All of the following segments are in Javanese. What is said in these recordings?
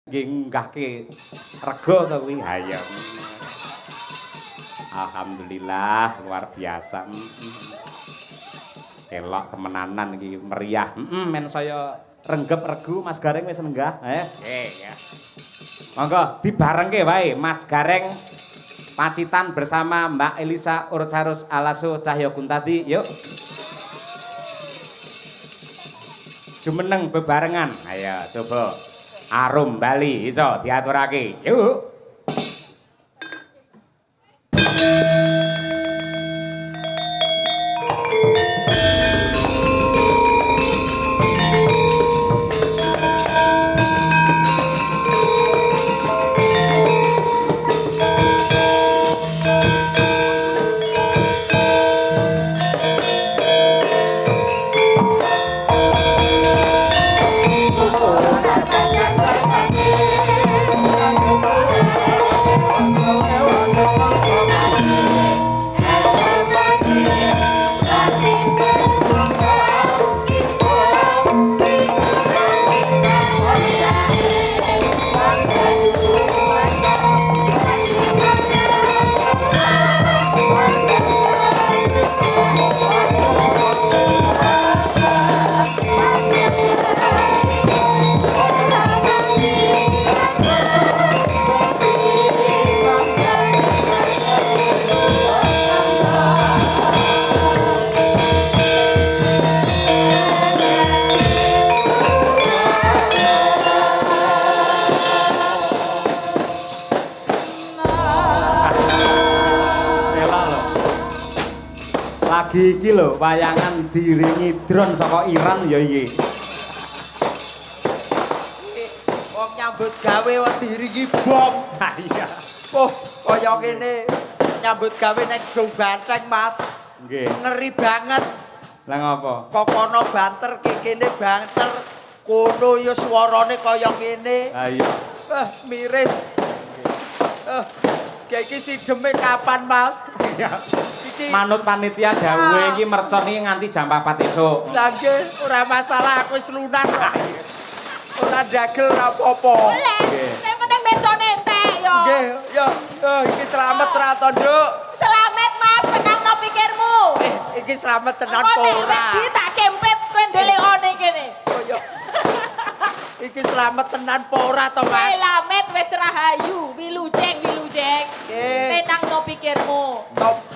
nggih nggahke rega to kuwi. Ha iya. Alhamdulillah luar biasa. Kelok temenanan iki meriah. Men saya renggep regu Mas Gareng wis nenggah. Ya. Monggo dibarengke wae Mas Gareng Pacitan bersama Mbak Elisa Urcarus Alaso Cahyo Kuntadi. Yuk. Jumeneng bebarengan. Ayo coba. Arum Bali iso diaturake. Yuk. Lagi iki lho wayangan diringi drone saka Iran ya iki. Wong nyambut gawe kok diringi bom. Ha iya. Oh, kaya ngene nyambut gawe nek Dong Banteng, Mas. Nggih. Ngeri banget. Lah ngopo? Kok kono banter kene banter. Kono ya swarane kaya ngene. Ha iya. Miris. Kayak iki sideme kapan, Mas? Iya. Iki Manut panitia dawuhe iki mercon iki nganti jam 4 esuk. Lah nggih, ora masalah aku wis lunas kok. Ora dagel ora apa-apa. Boleh. Sing penting mercone entek yo. Nggih, ya. Iki selamat ra to, Nduk? Selamat Mas, tenangno pikirmu. Iki selamat tenan Kok apa nek ora? wedi tak kempet kowe ndelikone kene. Oh ya. Iki selamat tenan apa ora to, Mas? Selamat wis rahayu, wilujeng. Nggih. Tenangno pikirmu.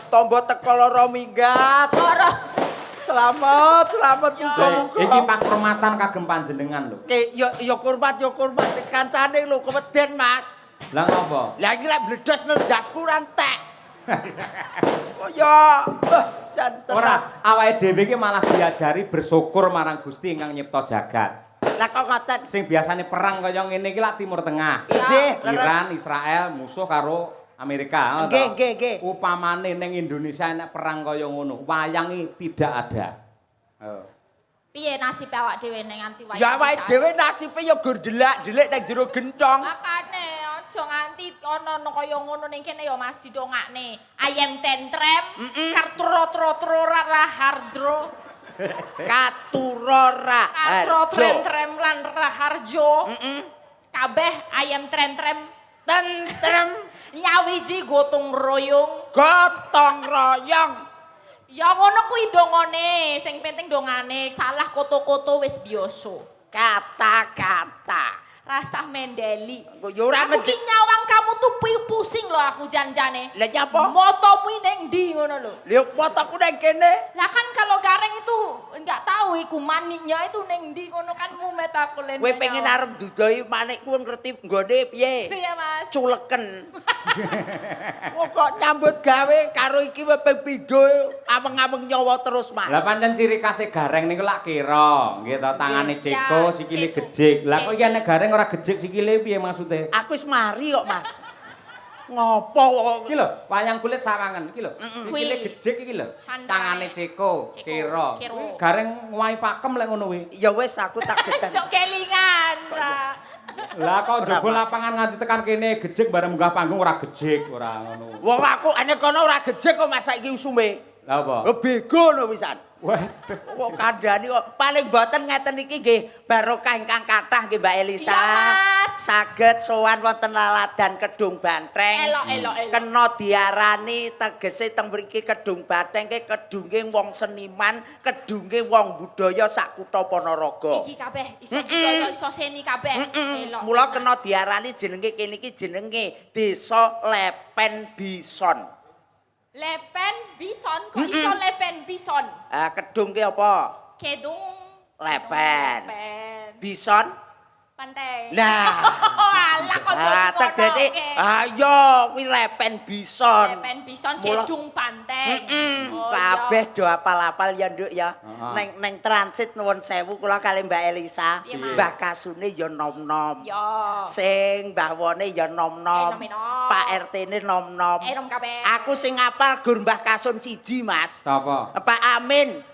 Tombo teko lara minggat. Ora Selamat Iki muga-muga. pakromatan kagem panjenengan lho. Ya kurmat kancane lho keweden, Mas. Lah ngopo? Lah iki lek bledos ndasku ora entek. Oh ya, janten. Ora, awake dhewe iki malah diajari bersyukur marang Gusti ingkang nyipta jagat. Lah kok ngoten. Sing biasane perang kaya ngene iki lak Timur Tengah. Nggih, leres. Iran, Israel musuh karo Amerika. Nggih. Upamane ning Indonesia nek perang kaya ngono, wayange tidak ada. piye nasib awak dhewe ning nganti wayang? Ya awake dhewe nasibe ya gur delak-delik ning jero gentong. Makane aja nganti ana kaya ngono ning kene ya Mas didongakne. Ayam tentrem, karturo-tro rahardro. Katurora. Katro trem lan raharjo. Kabeh ayam trem Tentrem nyawiji gotong royong. gotong royong. Ya ngono kuwi dongane, sing penting dongane, salah koto-koto wis biasa. Kata-kata. Rasah mendeli. Ya ora Aku ki nyawang kamu tuh pusing loh aku janjane. Lah nyapa? Motomu ning ndi ngono lho. Lha fotoku nang kene. Lah kan kalau Gareng itu enggak tahu iku maniknya itu ning ndi ngono kan mumet aku len. Kowe pengen arep dudoi manikku ngerti nggone piye? Iya Mas. Culeken. Kok nyambut gawe karo iki ping pindho ameng-ameng nyawa terus, Mas. Lah pancen ciri khas Gareng niku lak kira, nggih to, tangane ceko, sikile ceko. gejik. Lah kok iki nek Gareng ora gejik sikile piye maksude? Aku wis mari kok, Mas. Ngopo kok? Iki lho, wayang kulit sawangan iki lho. Sikile Kuwi. gejik iki lho. Sandale. Tangane ceko, kira. Kira. Kuwi Gareng ngowahi pakem lek ngono kuwi. Ya wis aku tak gedan. Cok kelingan. Ra. Lah kok Ora, njaba Mas. lapangan nganti tekan kene gejik bareng munggah panggung ora gejik, ora ngono. Wong aku ane kono ora gejek kok Mas saiki usume. Lah apa? Lho bego lho wisan. Waduh. Kok kandhani kok paling boten ngeten iki nggih barokah ingkang kathah nggih Mbak Elisa. Iya Mas, saged sowan wonten laladan Kedung Bantheng. Elok. Kena diarani tegese teng mriki Kedung Bantheng ke kedunge wong seniman, kedunge wong budaya sak kutha Ponorogo. Iki kabeh iso budaya iso seni kabeh. Elok. Mula kena diarani jenenge kene iki jenenge Desa Lepen Bison. Lepen Bison kok iso Lepen Bison? Kedung ki apa? Kedung Lepen. Bison? Pantai. Nah. Alah kok Tegese ayo kuwi Lepen Bison. Lepen Bison Kedung Panteng. Kabeh do apal-apal ya Nduk ya. Neng transit nuwun sewu kula kali Mbak Elisa. Mbah Kasune ya nom-nom. Ya. Sing Mbah Wone ya nom-nom. Nom-nom. Pak RT-ne nom-nom. Nom kabeh. Aku sing apal gur Mbah Kasun siji, Mas. Sapa? Pak Amin.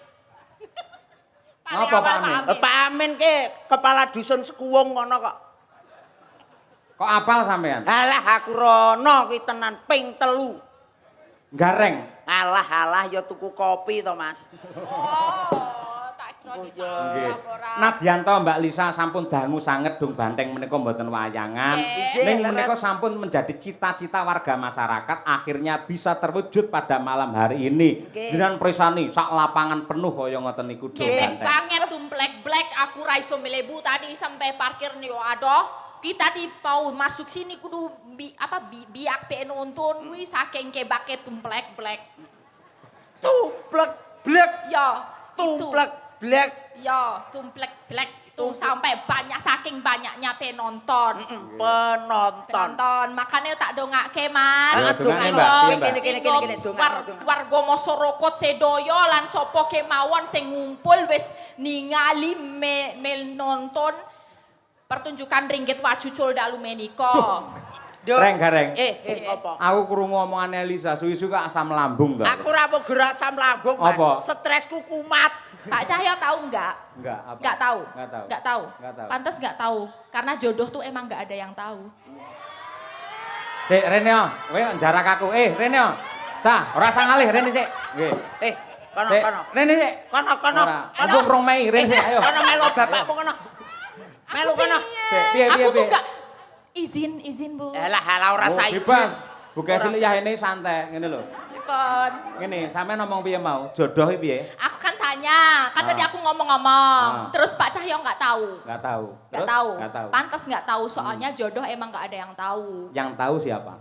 Apa Pak Amin? Pak Amin ki kepala dusun Sekuwung ngono kok. Kok apal sampean? Alah aku rono kuwi tenan ping 3. Gareng. Alah ya tuku kopi to, Mas. Oh, tak kira Nggih. ora. Nadyanto Mbak Lisa sampun dangu sanget Dung Bantheng menika mboten wayangan. Ijik, Ning leres. menika sampun menjadi cita-cita warga masyarakat akhirnya bisa terwujud pada malam hari ini. Nggih. Jenengan presani sak lapangan penuh kaya ngoten niku Dung Gebek Bantheng. banget tumplek-blek aku ra iso melebu tadi sampai parkir nih aduh. Kita di mau masuk sini kudu biak pe nonton kuwi saking kebake tumplek-blek. Tumplek blek, Ya, tumplek blek. Ya, tumplek-blek itu sampai banyak saking banyaknya penonton. Penonton. Makanya tak dongake Mas. Ya, dongake, Mbak. Mbak. Kene, dongake. Warga Mosorokot sedoyo lan sapa kemawon sing ngumpul wis ningali nonton pertunjukan Ringgit Wajucul dalu menika. Reng gareng. Apa? Aku krungu omongane Elisa suwi-suwi kok asam lambung to. Aku ora mau gerak asam lambung, Mas. Apa? Stresku kumat. Pak Cahyo tahu enggak? Enggak, apa? Enggak tahu. Enggak tahu. Enggak tahu. Enggak tahu. Pantes enggak tahu. Karena jodoh tuh emang enggak ada yang tahu. Sik Rene, kowe jarak aku. Rene. Sah, ora usah ngalih Rene sik. Nggih. Kono. Rene sik. Kono. Ora. Empuk rong Mei Rene sik, ayo. Kono melu bapakmu kono. Melu kono. Sik, piye. Aku tuh enggak izin Bu. Halah ora usah izin. Bebas. Buka cilik ya ini santai ngene lho. Kon. Ngene, sampean ngomong piye mau? Jodoh piye? Aku kan tanya, kan tadi aku ngomong-ngomong. Terus Terus Pak Cahyo enggak tahu. Enggak tahu. Enggak Terus? tahu. Enggak tahu. Pantes enggak tahu soalnya jodoh emang enggak ada yang tahu. Yang tahu siapa?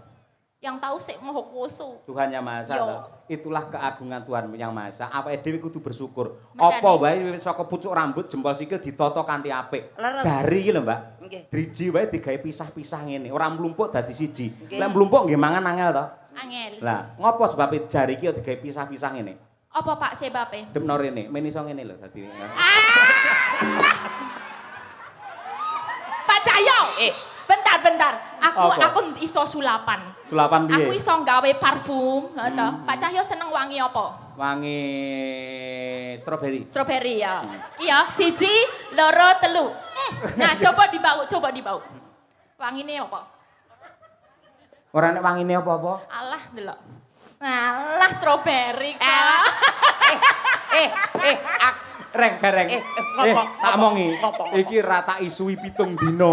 Yang tahu sih Maha Kuasa. Tuhan Yang Maha Esa. Yo. Toh. Itulah keagungan Tuhan Yang Maha Esa. Awake dhewe kudu bersyukur. Makanya. Apa wae wis saka pucuk rambut jempol sikil ditata kanthi apik. Leres. Jari iki lho, Mbak. Nggih. Driji wae digawe pisah-pisah ngene, ora mlumpuk dadi siji. Nggih. Lek mlumpuk nggih mangan angel to. Angel. Lah, ngopo sebabe jari iki digawe pisah-pisah ngene? Apa Pak sebabe? Demno rene, men iso ngene lho dadi. Pak Cahyo. Bentar. Apa? Aku iso sulapan. Sulapan piye? Aku iso gawe parfum, toh. Pak Cahyo seneng wangi apa? Wangi stroberi. Strawberry ya. Iya, siji, loro, telu. Nah, coba dibau. Wangine apa? Ora nek wangine apa-apa. Alah, delok. Alah, strawberry kok. Reng gareng. Tak omongi. ngopo. Iki rata isui 7 dina.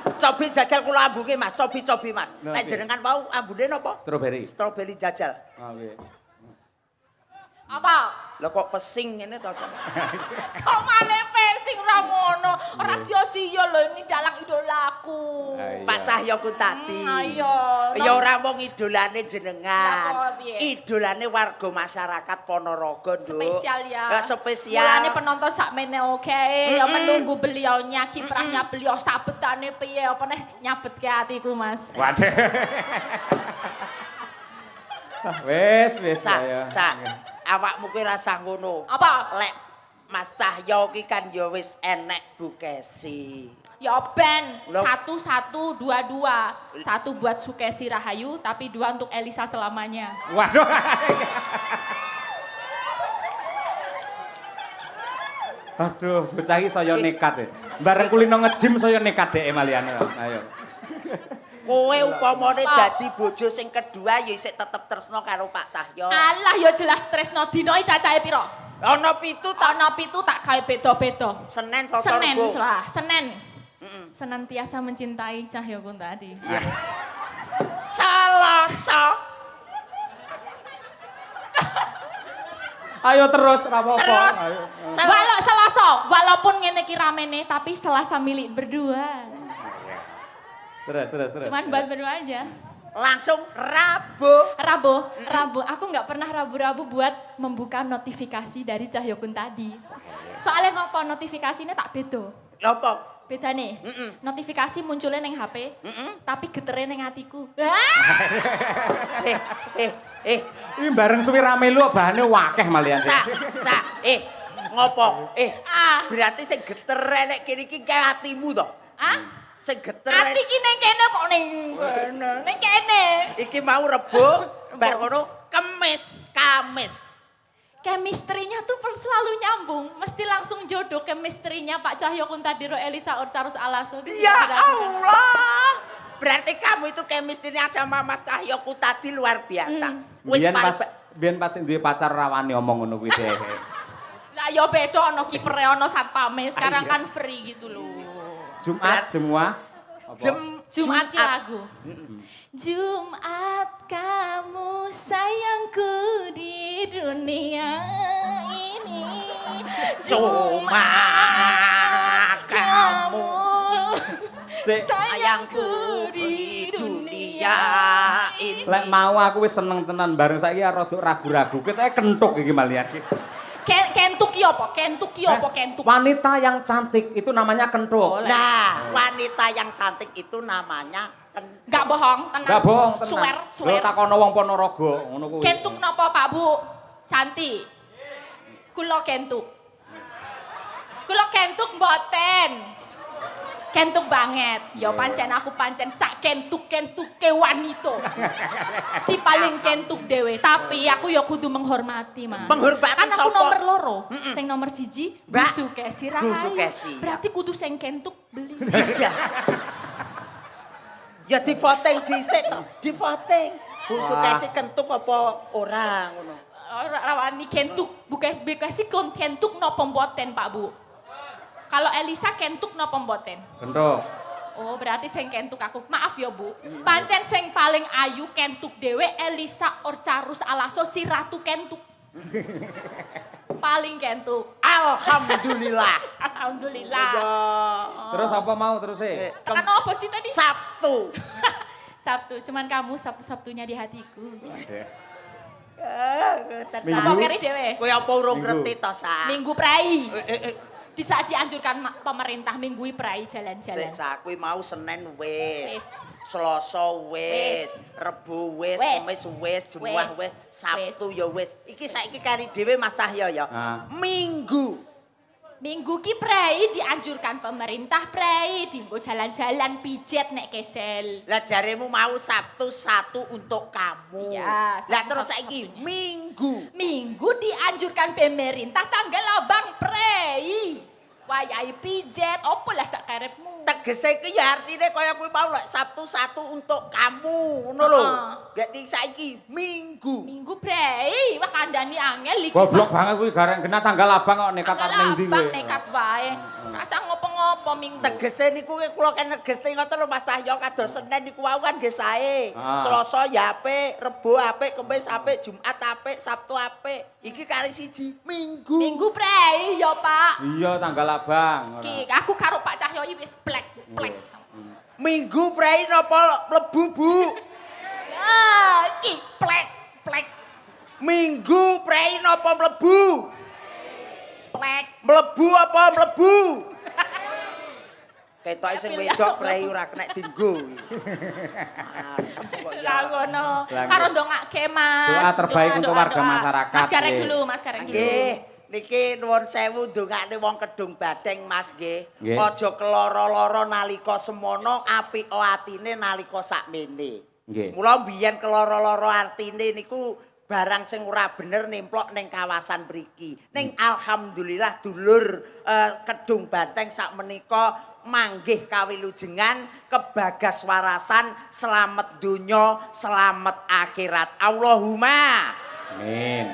Cobi jajal kula ambuke, Mas. Cobi, Mas. Nah, Nek oke. jenengan mau ambune napa? Stroberi. Stroberi jajal. Oh, nggih. Apa? Lah kok pesing ngene to, Son? Kok malah pesing ra ngono. Ora sia-sia lho ini dalang idolaku. Pak Cahyoku tadi. Ayo. Ya ora mung idolane jenengan. Lah, kok piye? Idolane warga masyarakat Ponorogo, Nduk. Spesial ya. Spesial. Mulane penonton sakmene oke, ya menunggu beliaunya, kiprahnya beliau sabetane piye apa neh nyabetke atiku, Mas. Waduh. Wes ayo. Awakmu kuwi rasa ngono. Apa? Lek Mas Cahyo ki kan ya wis enek bukesi. Ya ben Loh. 1122. 1 buat Sukesi Rahayu, tapi 2 untuk Elisa selamanya. Waduh. Aduh, bocah iki saya nekat e. Bareng kulino nge-gym saya nekat dhek maliane. Ayo. Kowe upamane Pak. dadi bojo sing kedua ya isih tetep tresno karo Pak Cahyo. Alah ya jelas tresno dino iki cacahe piro? Ana 7 ta Ana 7 tak gawe beda-beda. Senin Selasa Senin Rebo. lah, Senin. senantiasa mencintai Cahyo Kuntadi. Selasa. Ayo terus, ora apa-apa. Terus. Ayo. Selasa, walaupun ngene iki ramene tapi Selasa milik berdua. Terus. Cuman buat berdua aja. Langsung Rabu. Rabu. Aku nggak pernah rabu-rabu buat membuka notifikasi dari Cahyo Kuntadi. Soalnya ngopo notifikasinya tak beda. Napa? Beda nih, notifikasi munculnya neng HP, tapi geternya neng hatiku. Ini bareng suwi rame lu bahane wakeh malian. Ngopo? Berarti sing geter nek kene iki kaya atimu to? Sing geter. Ati ki neng kene kok neng kene. Iki mau Rebo, bar ngono Kamis. Chemistry-nya tuh selalu nyambung, mesti langsung jodoh chemistry-nya Pak Cahyo Kuntadi Elisa Orcarus Alaso. Ya Allah. Berarti kamu itu chemistry-nya sama Mas Cahyo Kuntadi luar biasa. Wis Biyen pas duwe pacar rawani omong ngono kuwi deh. Lah ya beda ana kipere ana satpame, sekarang kan free gitu loh. Jumat semua. Jumat ki lagu. Jumat kamu sayangku di dunia ini. Jumat kamu sayangku di dunia ini. Lek mau aku wis seneng tenan bareng saiki rada ragu-ragu. Kita kentuk iki malian iki. Kentuk ki apa? Kentuk ki apa kentuk? Wanita yang cantik itu namanya kentuk. Nah, wanita yang cantik itu namanya kentuk. Gak bohong, tenang. Gak bohong, tenang. Swear. Lho takono wong Ponorogo ngono kuwi. Kentuk napa Pak Bu? Cantik. Kula kentuk. Kula kentuk mboten. Kentuk banget. Ya pancen aku pancen sak kentuk-kentuke wanita. Si paling kentuk dhewe, tapi aku ya kudu menghormati, Mas. Menghormati kan aku sapa? nomor loro. Sing nomor 1 Mbak. Busu Kesi Rahayu. Busu Kesi. Berarti kudu sing kentuk beli. Bisa. Ya di voting dhisik to, di voting. Busu Kesi kentuk apa ora ngono. Ora rawani kentuk, bukan bekasi kentuk napa mboten, Pak Bu? Kalau Elisa kentuk napa mboten? Kentuk. Oh, berarti sing kentuk aku. Maaf ya, Bu. Pancen sing paling ayu kentuk dhewe Elisa Orcarus Alaso si Ratu kentuk. Paling kentuk. Alhamdulillah. Alhamdulillah. Terus apa mau terus e? Tekan apa sih tadi? Sabtu. Sabtu, cuman kamu Sabtu-Sabtunya di hatiku. Minggu. Apa keri dhewe? Kowe apa urung ngerti to, Sa? Minggu prai. Di saat dianjurkan pemerintah minggui prai jalan-jalan. Sesa kuwi mau Senin wis. Wis. Selasa wis, Rebo wis, Kamis wis, Jumat wis, Sabtu ya wis. Iki saiki kari dhewe Mas Cahyo ya. Minggu. Minggu ki prei dianjurkan pemerintah prei dienggo jalan-jalan pijet nek kesel. Lah jaremu mau Sabtu satu untuk kamu. Iya, Lah terus saiki Minggu. Minggu dianjurkan pemerintah tanggal abang prei. Wayahe pijet opo lah sak karepmu. Tegese iki ya artine kaya kuwi mau lek Sabtu satu untuk kamu ngono lho. Gek saiki Minggu. Minggu prei wah kandhani angel iki. Goblok banget kuwi gareng kena tanggal abang kok nekat ning ndi Abang kowe. nekat wae. Rasa ngopo-ngopo Minggu. Tegese niku kula kan negesti ngoten lho Mas Cahyo kados Senin niku wau kan nggih sae. Ah. Selasa ya apik, Rebo apik, Kamis apik, Jumat apik, Sabtu apik. Iki kali siji Minggu. Minggu prei ya Pak. Iya tanggal abang. Ki aku karo Pak Cahyo iki wis plek. Minggu prei napa mlebu Bu? Ah, ki plek. Minggu prei napa mlebu? Plek. Mlebu apa mlebu? Ketoke sing wedok prei ora kena dienggo. Asem kok ya. Lah ngono. Karo ndongake Mas. Doa terbaik untuk warga doa. masyarakat. Mas gareng dulu, Mas gareng dulu. Nggih, niki nuwun sewu ndongakne wong Kedung Badeng Mas nggih. Nggih. Aja keloro-loro nalika semono, apik atine nalika sakmene. Nggih. Mula mbiyen keloro-loro artine niku barang sing ora bener nemplok ning kawasan mriki. Ning alhamdulillah dulur Kedung Badeng sakmenika manggih kawilujengan kebagaswarasan selamat donya, selamat akhirat. Allahumma. Amin.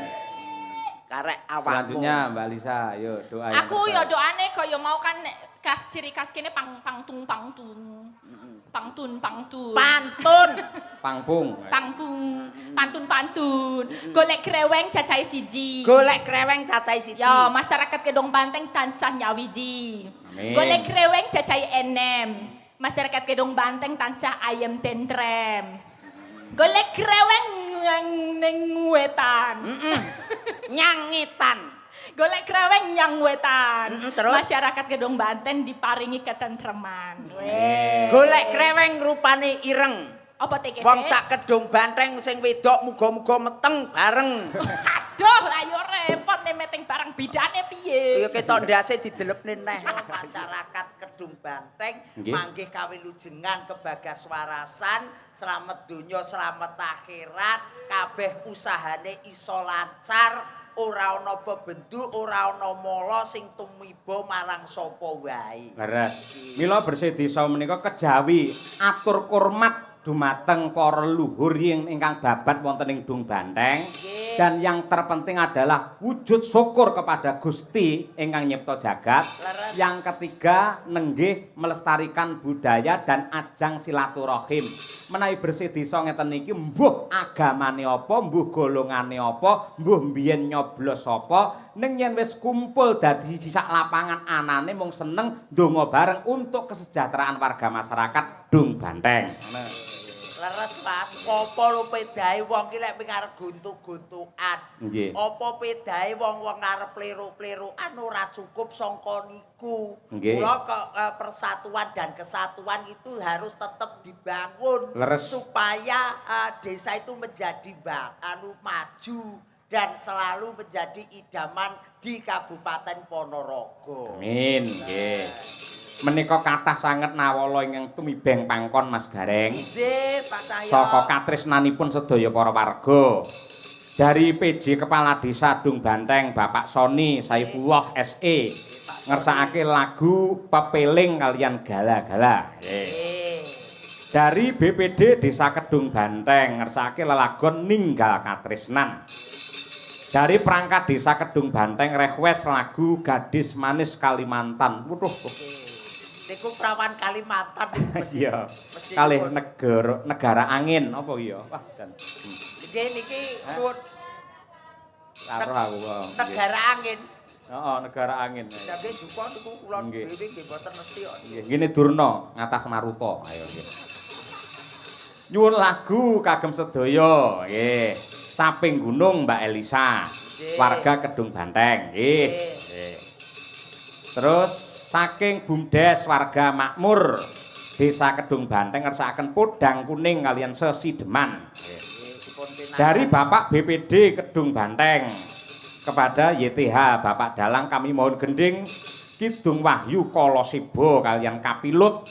karek awakmu. Selanjutnya Mbak Lisa, ayo doa yang Aku terbaik. ya doane kaya mau kan ciri khas kene pangtun. Pantun. Pantun. Pangpung. Pantun. Golek kreweng cacahe siji. Golek kreweng cacahe siji. Ya, masyarakat Kedong Banteng tansah nyawiji. Amin. Golek kreweng cacahe enem. Masyarakat Kedong Banteng tansah ayam tentrem. Golek kreweng ning wetan. Nyangitan. Golek kreweng nyang wetan. Terus? Masyarakat Kedong Banten diparingi ketentreman. Golek kreweng rupane ireng. Apa tegese? Wong sak Kedung Banteng sing wedok muga-muga meteng bareng. Aduh, ayo repot nek meteng barang bidane piye? Ya ketok ndase didelepne neh masyarakat Kedung Banteng Nggih. manggih kawilujengan kebagas warasan, selamat donya, selamat akhirat, kabeh usahane iso lancar. Ora ana bebendu, ora ana mala sing tumiba marang sapa wae. Leres. Mila bersih desa menika kejawi atur kurmat dumateng para leluhur ingkang babat wonten ing Dung Banteng. Dan yang terpenting adalah wujud syukur kepada Gusti ingkang nyipta jagat. Leres. Yang ketiga nenggih melestarikan budaya dan ajang silaturahim. Menawi bersih desa ngeten niki mbuh agamane apa, mbuh golongane apa, mbuh mbiyen nyoblos apa, ning yen wis kumpul dadi siji sak lapangan anane mung seneng ndonga bareng untuk kesejahteraan warga masyarakat Dung Banteng. Leres Mas, apa lu pedahe wong ki lek arep guntuk-guntukan. Nggih. Apa pedahe wong-wong arep plero-plerokan ora cukup sangka niku. Nggih. Kula persatuan dan kesatuan itu harus tetap dibangun Leres. supaya desa itu menjadi maju dan selalu menjadi idaman di Kabupaten Ponorogo. Amin. Nggih. Menika kathah sanget nawala ingkang tumibeng pangkon Mas Gareng. Nggih, Pak Cahyo. Saka katresnanipun sedaya para warga. Dari PJ Kepala Desa Dung Banteng Bapak Soni Saifullah SE ngersakake lagu Pepeling kalian Gala-gala. Dari BPD Desa Kedung Banteng ngersakake lelagon Ninggal Katresnan. Dari perangkat Desa Kedung Banteng request lagu Gadis Manis Kalimantan. Waduh. Niku prawan Kalimantan. Iya. Kalih negara angin apa iya? Wah, dan Nggih niki pun karo aku. negara angin. Heeh, negara angin. Tapi duka niku kula Nggih. dhewe nggih mboten mesti kok. Nggih, ngene Durna ngatas Maruta. Ayo nggih. Nyuwun lagu kagem sedaya, nggih. Saping Gunung Mbak Elisa, warga Kedung Banteng, nggih. Nggih. Terus saking Bumdes warga makmur Desa Kedung Banteng ngersakaken podang kuning kalian sesideman. Dari Bapak BPD Kedung Banteng kepada YTH Bapak Dalang kami mohon gending Kidung Wahyu Kolosibo kalian Kapilut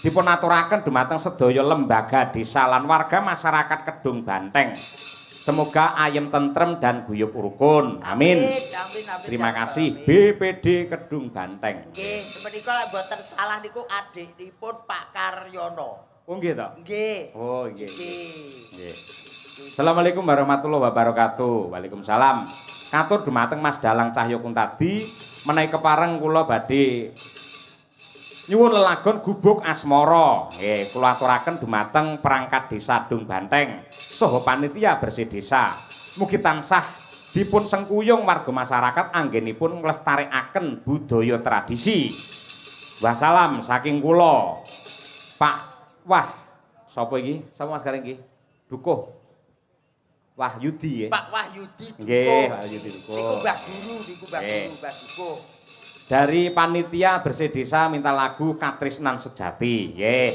dipun aturaken dumateng sedaya lembaga desa lan warga masyarakat Kedung Banteng. Semoga ayem tentrem dan guyub rukun. Amin. Terima kasih BPD Kedung Banteng. Nggih, menika lek mboten salah niku adikipun Pak Karyono. Oh nggih to? Nggih. Oh nggih. Nggih. Nggih. Assalamualaikum warahmatullahi wabarakatuh. Waalaikumsalam. Katur dumateng Mas Dalang Cahyo Kuntadi menawi kepareng kula badhe nyuwun lelagon Gubuk Asmara. Nggih, kula aturaken dumateng perangkat Desa Dung Banteng saha panitia bersih desa. Mugi tansah dipun sengkuyung warga masyarakat anggenipun nglestarekaken budaya tradisi. Wassalam saking kula. Pak Wah, sapa iki? Sapa Mas Gareng iki? Dukuh. Wahyudi ya. Pak Wahyudi Dukuh. Nggih, Wahyudi Dukuh. Niku Mbah Guru, niku Mbah Nggih. Guru, Mbah Dukuh. Dari panitia bersih desa minta lagu Katresnan Sejati. Nggih.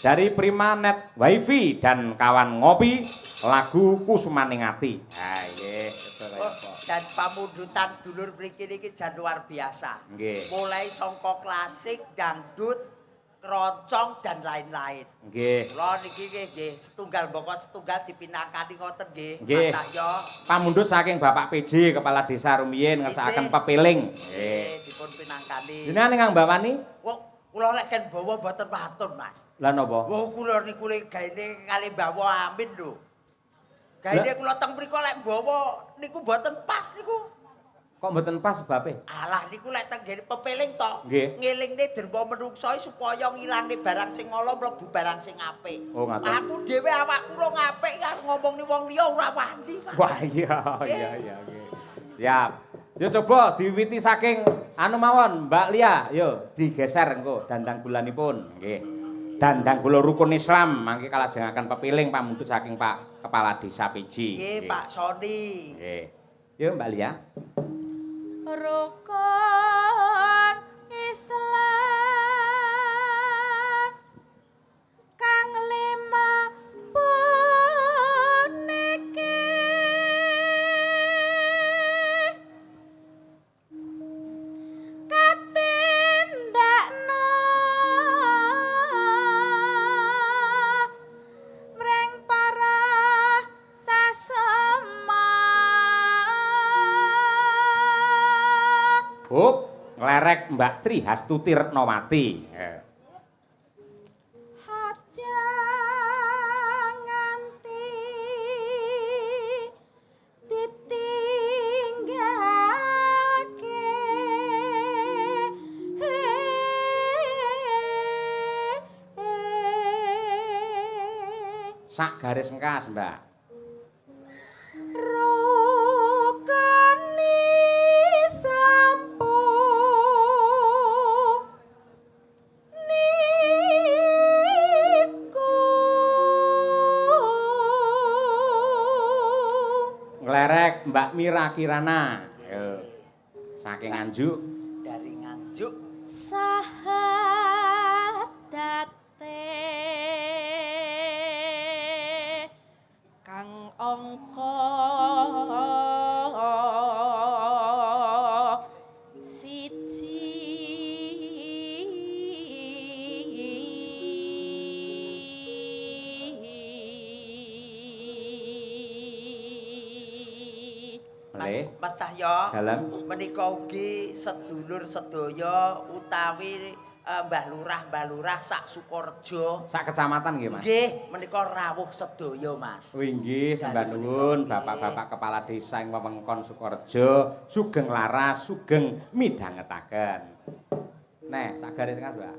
Dari Primanet Wifi dan kawan ngopi lagu Kusumaning Ati. Ah nggih, Oh, dan pamundutan dulur mriki niki jan luar biasa. Nggih. Mulai songkok klasik, dangdut, keroncong dan lain-lain. Nggih. Kula niki nggih setunggal mboko setunggal dipinangkani ngoten nggih. Nggih. Mas Cahyo. Pamundhut saking Bapak PJ Kepala Desa Rumiyin ngersakaken Pepeling. Nggih. Nggih, dipun pinangkani. Jenengan ingkang mbawani? Wong kula lek ken bawa mboten matur, Mas. Lah napa? Wong kula niku gaene kali bawa amin lho. Gaene kula teng mriku lek bawa niku mboten pas niku. Kok mboten pas sebabe? Alah niku lek teng nggene pepeling to. Nggih. Ngelingne derma menungso supaya ngilangne barang sing ala mlebu barang sing apik. Oh, ngaten. Aku dhewe awakku rong apik karo ngomongni wong liya ora wani, Mas. Wah iya nggih. Siap. Yo coba diwiwiti saking anu mawon Mbak Lia, yo digeser engko dandang bulanipun. Nggih. Dandang kula rukun Islam mangke kalajengaken pepiling pamundhut saking Pak Kepala Desa Piji. Nggih, Pak Soni. Nggih. Yo Mbak Lia. Rukun Islam kang lima puniki katindakna mreng para sasema. Hop, nglerek Mbak Tri Hastuti Retnowati. Aja nganti ditinggalke Sak garis engkas, Mbak. rukun Islam niku Nglerek Mbak Mira Kirana. Yo. Saking Nganjuk. Dari Nganjuk. sahadate kang angka siji. Mas Cahyo. Dalem. Menika ugi sedulur sedaya utawi Mbah Lurah sak Sukorejo. Sak kecamatan nggih, Mas. Nggih, menika rawuh sedaya, Mas. Wih nggih, sembah nuwun Bapak-bapak kepala desa ing wewengkon Sukorejo, sugeng laras, sugeng midhangetaken. Neh, sak garis engkas, Mbak.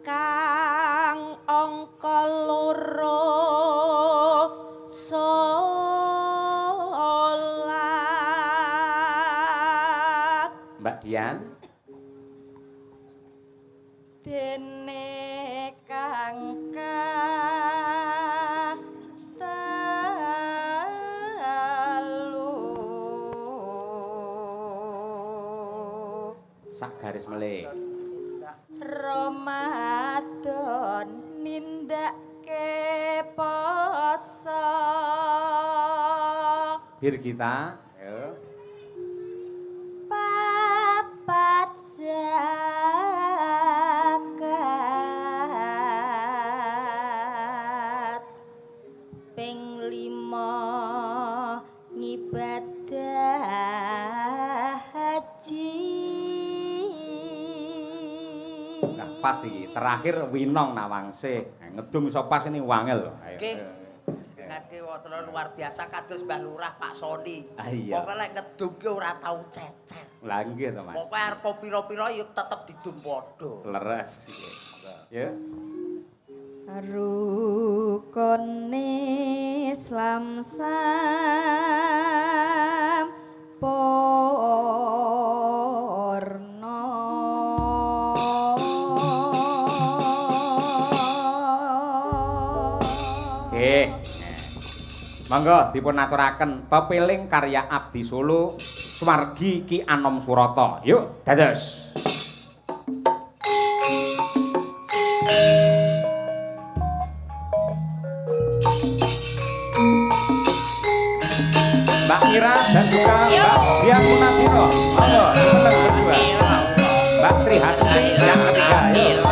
Kang angka loro salat Mbak Dian. dene kang telu Sak garis melih. Ramadan nindake poso Bir kita. Yo. papat zakat ping 5 ngibadah haji. Nah, pas iki. Terakhir Winong Nawangse. Ngedum iso pas ini wangel lho. Ayo. Nggih. Jenengake wonten luar biasa kados Mbah Lurah Pak Soni. Ah, iya. Pokoke lek ngedum ki ora tau cecer. Lah nggih to, Mas. Pokoke arep pira-pira ya tetep didum padha. Leres. Ya. Rukun Islam sampurna. Nggih. Monggo dipun aturaken pepiling karya Abdi Solo Sumargi Ki Anom Surata. Yuk, dados. Mbak Mira dan juga Mbak Dian Munasiro. Monggo, seneng berdua. Mbak Tri Hasuti yang ketiga. Yuk.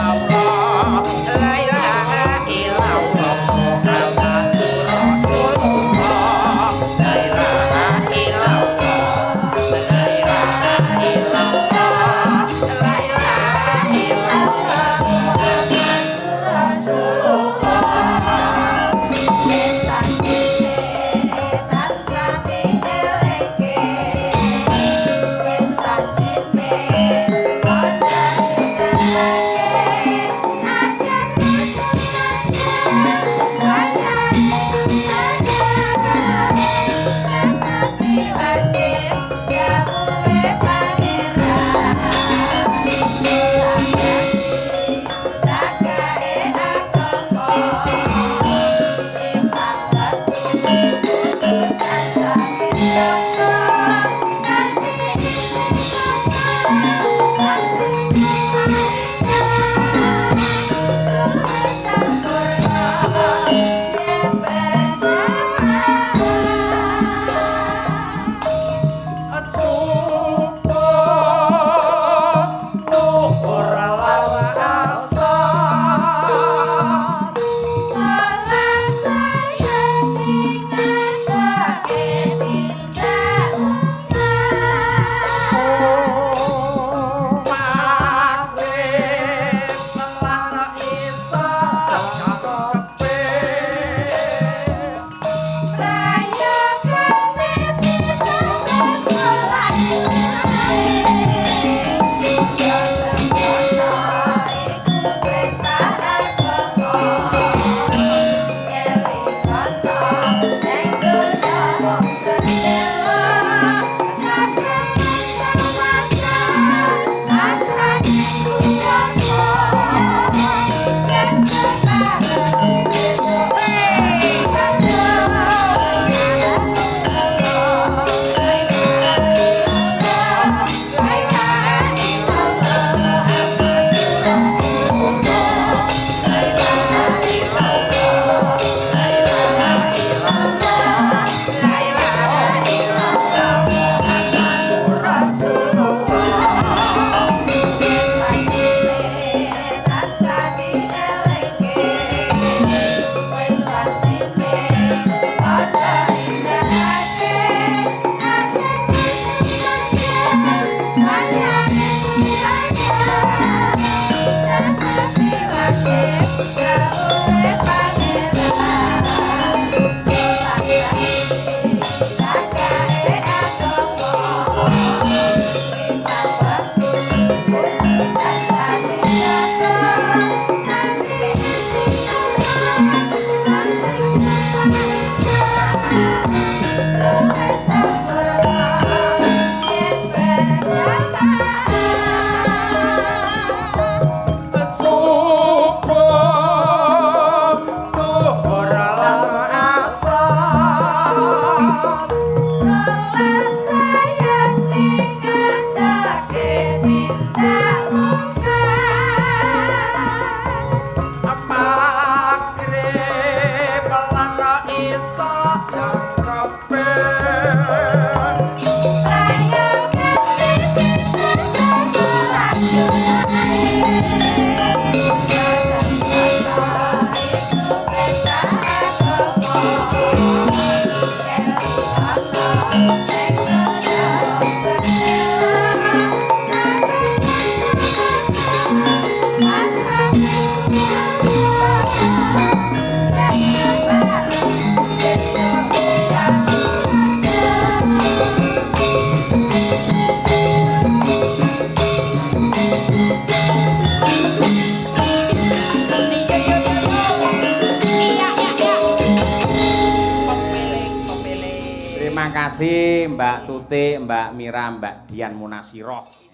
Terima kasih Mbak Tutik, Mbak Mira, Mbak Dian Munasiroh.